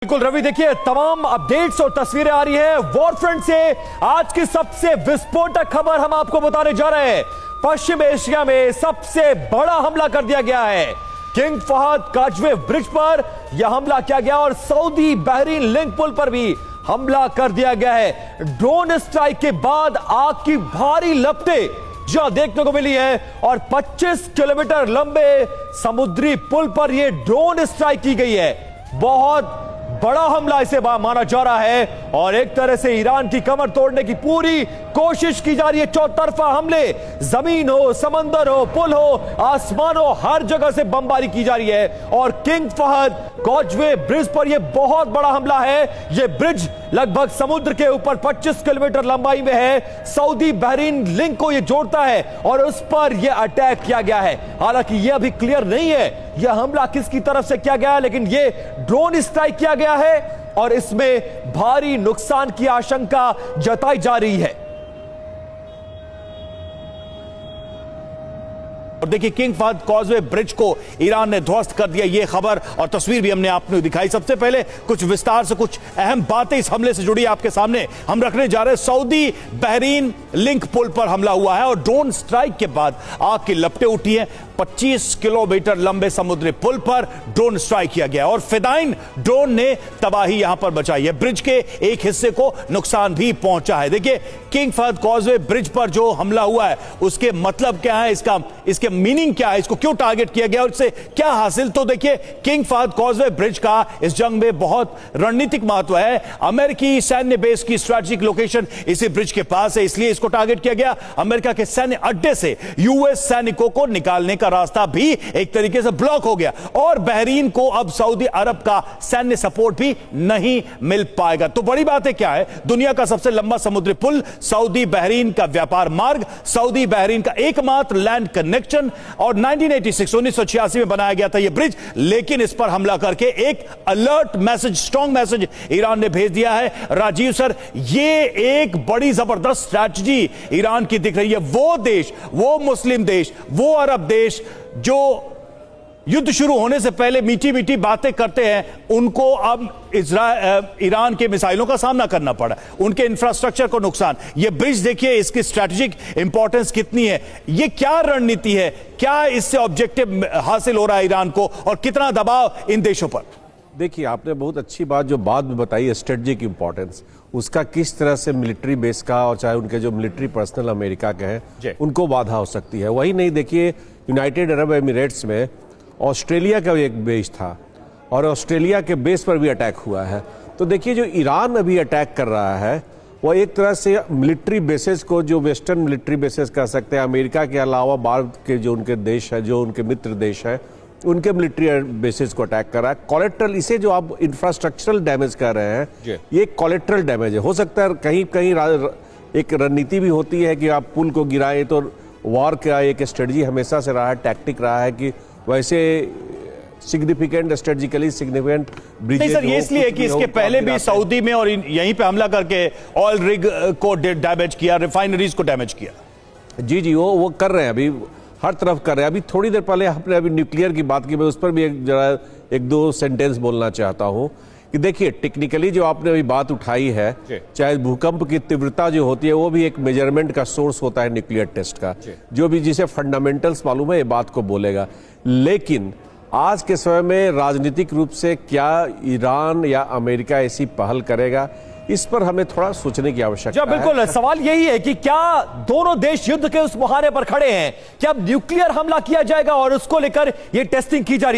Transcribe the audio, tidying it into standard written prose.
बिल्कुल रवि, देखिए तमाम अपडेट्स और तस्वीरें आ रही है वॉरफ्रंट से। आज की सबसे विस्फोटक खबर हम आपको बताने जा रहे हैं। पश्चिम एशिया में सबसे बड़ा हमला कर दिया गया है। किंग फहद काजवे ब्रिज पर यह हमला किया गया और सऊदी बहरीन लिंक पुल पर भी हमला कर दिया गया है। ड्रोन स्ट्राइक के बाद आग की भारी लपटें जो देखने को मिली है और 25 किलोमीटर लंबे समुद्री पुल पर यह ड्रोन स्ट्राइक की गई है। बहुत बड़ा हमला इसे माना जा रहा है और एक तरह से ईरान की कमर तोड़ने की पूरी कोशिश की जा रही है। चौतरफा हमले, जमीन हो, समंदर हो, पुल हो, आसमान हो, हर जगह से बमबारी की जा रही है। और किंग फहद काजवे ब्रिज पर यह बहुत बड़ा हमला है। यह ब्रिज लगभग समुद्र के ऊपर 25 किलोमीटर लंबाई में है। सऊदी बहरीन लिंक को यह जोड़ता है और उस पर यह अटैक किया गया है। हालांकि यह अभी क्लियर नहीं है यह हमला किसकी तरफ से किया गया है, लेकिन यह ड्रोन स्ट्राइक किया गया है और इसमें भारी नुकसान की आशंका जताई जा रही है। और देखिए, किंग फहद काजवे ब्रिज को ईरान ने ध्वस्त कर दिया। यह खबर और तस्वीर भी हमने आपको दिखाई। सबसे पहले कुछ विस्तार से कुछ अहम बातें इस हमले से जुड़ी आपके सामने हम रखने जा रहे हैं। सऊदी बहरीन लिंक पुल पर हमला हुआ है और ड्रोन स्ट्राइक के बाद आग की लपटें उठी हैं। 25 किलोमीटर लंबे समुद्री पुल पर ड्रोन स्ट्राइक किया गया और फिदाइन ड्रोन ने तबाही यहां पर मचाई है। ब्रिज के एक हिस्से को नुकसान भी पहुंचा है। देखिए, किंग फहद काजवे ब्रिज पर जो हमला हुआ है उसके मतलब क्या है, इसके मीनिंग क्या है, इसको क्यों टारगेट किया गया और इससे क्या हासिल। तो देखिए, किंग फहद काजवे ब्रिज का इस जंग में बहुत रणनीतिक महत्व है। अमेरिकी सैन्य बेस की स्ट्रेटेजिक लोकेशन इसी ब्रिज के पास है, इसलिए इसको टारगेट किया गया। अमेरिका के सैन्य अड्डे से यूएस सैनिकों को निकालने का रास्ता भी एक तरीके से ब्लॉक हो गया और बहरीन को अब सऊदी अरब का सैन्य सपोर्ट भी नहीं मिल पाएगा। तो बड़ी बात है क्या है, दुनिया का सबसे लंबा समुद्री पुल, सऊदी बहरीन का व्यापार मार्ग, सऊदी बहरीन का एकमात्र लैंड कनेक्शन और 1986 में बनाया गया था यह ब्रिज। लेकिन इस पर हमला करके एक alert message, strong message Iran ने भेज दिया है। राजीव सर, यह एक बड़ी जबरदस्त स्ट्रैटेजी ईरान की दिख रही है। वो देश, वो मुस्लिम देश, वो अरब देश जो युद्ध शुरू होने से पहले मीठी मीठी बातें करते हैं, उनको अब ईरान के मिसाइलों का सामना करना पड़ा, उनके इंफ्रास्ट्रक्चर को नुकसान। यह ब्रिज देखिए, इसकी स्ट्रैटेजिक इंपॉर्टेंस कितनी है, यह क्या रणनीति है, क्या इससे ऑब्जेक्टिव हासिल हो रहा है ईरान को और कितना दबाव इन देशों पर। देखिए, आपने बहुत अच्छी बात जो बाद में बताई है, स्ट्रेटजिक इंपॉर्टेंस, उसका किस तरह से मिलिट्री बेस का और चाहे उनके जो मिलिट्री पर्सनल अमेरिका के हैं उनको बाधा हो सकती है। वही नहीं, देखिए यूनाइटेड अरब एमिरेट्स में ऑस्ट्रेलिया का एक बेस था और ऑस्ट्रेलिया के बेस पर भी अटैक हुआ है। तो देखिए, जो ईरान अभी अटैक कर रहा है वह एक तरह से मिलिट्री बेसेस को, जो वेस्टर्न मिलिट्री बेसेस कह सकते हैं, अमेरिका के अलावा बाहर के जो उनके देश है, जो उनके मित्र देश हैं, उनके मिलिट्री बेसिस को अटैक कर रहा है। कोलेट्रल, इसे जो आप इंफ्रास्ट्रक्चरल डैमेज कर रहे हैं, ये कोलेट्रल डैमेज है। हो सकता है कहीं कहीं एक रणनीति भी होती है कि आप पुल को गिराएं, तो वॉर का एक स्ट्रेटजी हमेशा से रहा है, टैक्टिक रहा है कि वैसे सिग्निफिकेंट, स्ट्रेटेजिकली सिग्निफिकेंट ब्रिज। नहीं सर, ये इसलिए कि इसके पहले भी सऊदी में और यहीं पे हमला करके ऑयल रिग को डैमेज किया, रिफाइनरीज को डैमेज किया। जी, वो कर रहे हैं, अभी हर तरफ कर रहे हैं। अभी थोड़ी देर पहले आपने अभी न्यूक्लियर की बात की, मैं उस पर भी एक दो सेंटेंस बोलना चाहता हूं कि देखिए, टेक्निकली जो आपने अभी बात उठाई है, चाहे भूकंप की तीव्रता जो होती है वो भी एक मेजरमेंट का सोर्स होता है न्यूक्लियर टेस्ट का, जो भी जिसे फंडामेंटल्स मालूम है ये बात को बोलेगा। लेकिन आज के समय में राजनीतिक रूप से क्या ईरान या अमेरिका ऐसी पहल करेगा, इस पर हमें थोड़ा सोचने की आवश्यकता है। बिल्कुल, सवाल यही है कि क्या दोनों देश युद्ध के उस मुहाने पर खड़े हैं, क्या अब न्यूक्लियर हमला किया जाएगा और उसको लेकर यह टेस्टिंग की जा रही है।